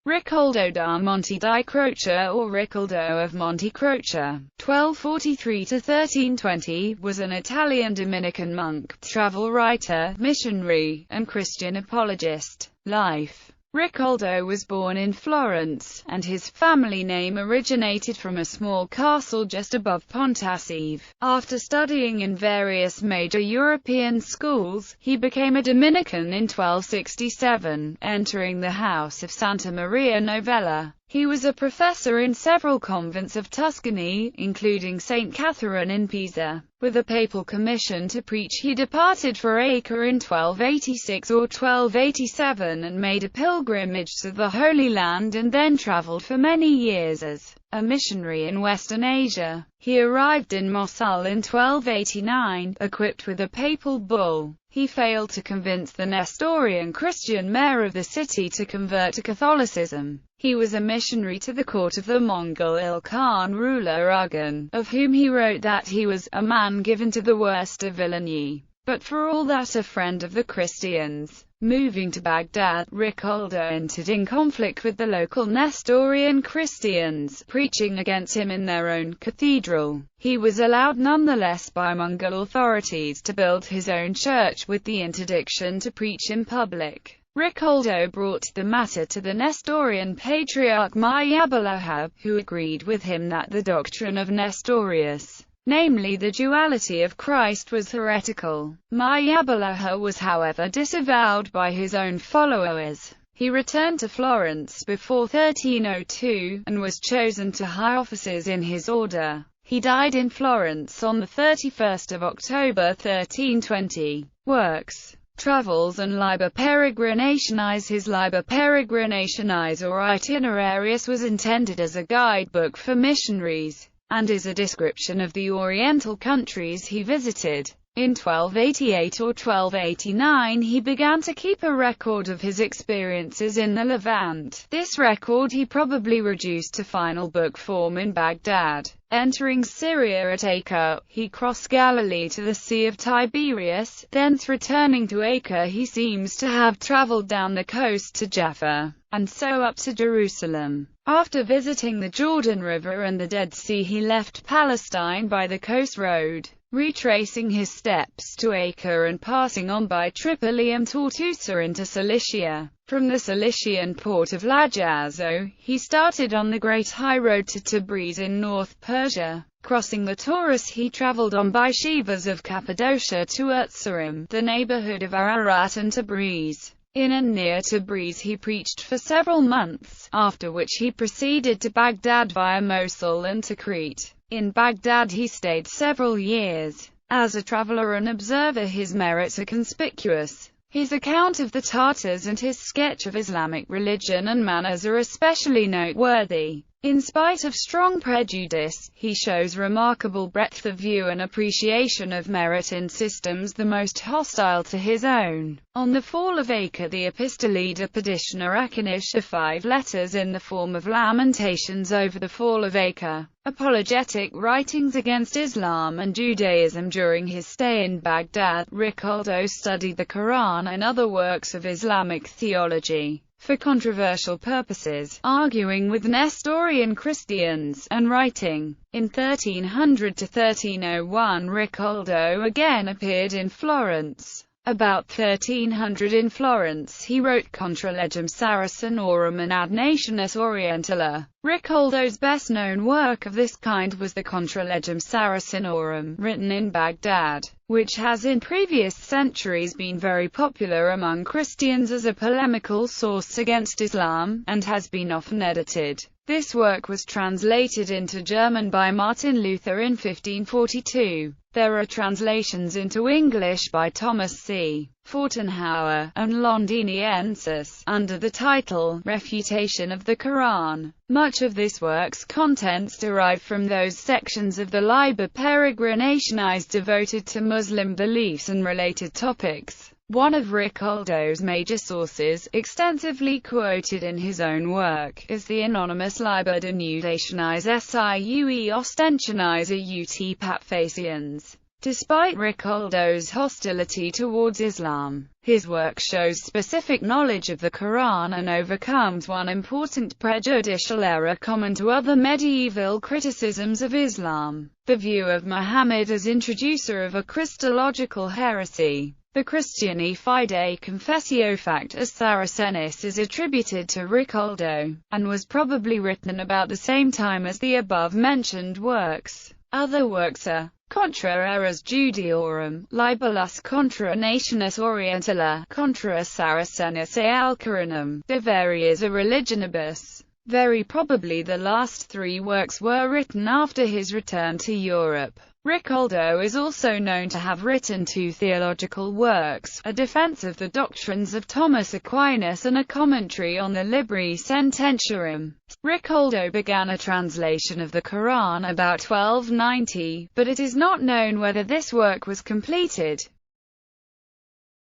Riccoldo da Monte di Croce, or Riccoldo of Monte Croce, 1243–1320, was an Italian Dominican monk, travel writer, missionary, and Christian apologist. Life. Riccoldo was born in Florence, and his family name originated from a small castle just above Pontassieve. After studying in various major European schools, he became a Dominican in 1267, entering the house of Santa Maria Novella. He was a professor in several convents of Tuscany, including St. Catherine in Pisa. With a papal commission to preach, he departed for Acre in 1286 or 1287 and made a pilgrimage to the Holy Land, and then traveled for many years as a missionary in Western Asia. He arrived in Mosul in 1289, equipped with a papal bull. He failed to convince the Nestorian Christian mayor of the city to convert to Catholicism. He was a missionary to the court of the Mongol Ilkhan ruler Ugin, of whom he wrote that he was a man given to the worst of villainy, but for all that a friend of the Christians. Moving to Baghdad, Riccoldo entered in conflict with the local Nestorian Christians, preaching against him in their own cathedral. He was allowed nonetheless by Mongol authorities to build his own church with the interdiction to preach in public. Riccoldo brought the matter to the Nestorian patriarch Meister, who agreed with him that the doctrine of Nestorius, namely the duality of Christ, was heretical. Meister was however disavowed by his own followers. He returned to Florence before 1302, and was chosen to high offices in his order. He died in Florence on the 31st of October 1320. Works, Travels and Liber Peregrinationis. His Liber Peregrinationis or Itinerarius was intended as a guidebook for missionaries, and is a description of the Oriental countries he visited. In 1288 or 1289 he began to keep a record of his experiences in the Levant. This record he probably reduced to final book form in Baghdad. Entering Syria at Acre, he crossed Galilee to the Sea of Tiberias, thence returning to Acre he seems to have traveled down the coast to Jaffa, and so up to Jerusalem. After visiting the Jordan River and the Dead Sea he left Palestine by the coast road, retracing his steps to Acre and passing on by Tripoli and Tortusa into Cilicia. From the Cilician port of Lajazzo, he started on the Great High Road to Tabriz in North Persia. Crossing the Taurus he traveled on by Shivas of Cappadocia to Erzurum, the neighborhood of Ararat and Tabriz. In and near Tabriz he preached for several months, after which he proceeded to Baghdad via Mosul and to Crete. In Baghdad he stayed several years. As a traveler and observer his merits are conspicuous. His account of the Tartars and his sketch of Islamic religion and manners are especially noteworthy. In spite of strong prejudice, he shows remarkable breadth of view and appreciation of merit in systems the most hostile to his own. On the fall of Acre, the Epistolae de Petitioner Achinish are 5 letters in the form of lamentations over the fall of Acre, apologetic writings against Islam and Judaism. During his stay in Baghdad, Riccoldo studied the Quran and other works of Islamic theology for controversial purposes, arguing with Nestorian Christians, and writing. In 1300 to 1301 Riccoldo again appeared in Florence. About 1300 in Florence he wrote Contra Legem Saracenorum and Ad Nationis Orientala. Riccoldo's best-known work of this kind was the Contra Legem Saracenorum, written in Baghdad, which has in previous centuries been very popular among Christians as a polemical source against Islam, and has been often edited. This work was translated into German by Martin Luther in 1542. There are translations into English by Thomas C. Fortenhauer and Londiniensis, under the title, Refutation of the Quran. Much of this work's contents derive from those sections of the Liber Peregrinationis devoted to Muslim beliefs and related topics. One of Riccoldo's major sources, extensively quoted in his own work, is the anonymous Liber de Nudationis Siue Ostentionis Aut Papacians. Despite Riccoldo's hostility towards Islam, his work shows specific knowledge of the Quran and overcomes one important prejudicial error common to other medieval criticisms of Islam: the view of Muhammad as introducer of a Christological heresy. The Christiani Fide Confessio Factus Saracenis is attributed to Riccoldo, and was probably written about the same time as the above-mentioned works. Other works are Contra Eras Judiorum, Libellus Contra Nationis Orientala, Contra Saracenis et Alcoranum, De Variis a Religionibus. Very probably the last three works were written after his return to Europe. Riccoldo is also known to have written two theological works, a defense of the doctrines of Thomas Aquinas and a commentary on the Libri Sententiarum. Riccoldo began a translation of the Quran about 1290, but it is not known whether this work was completed.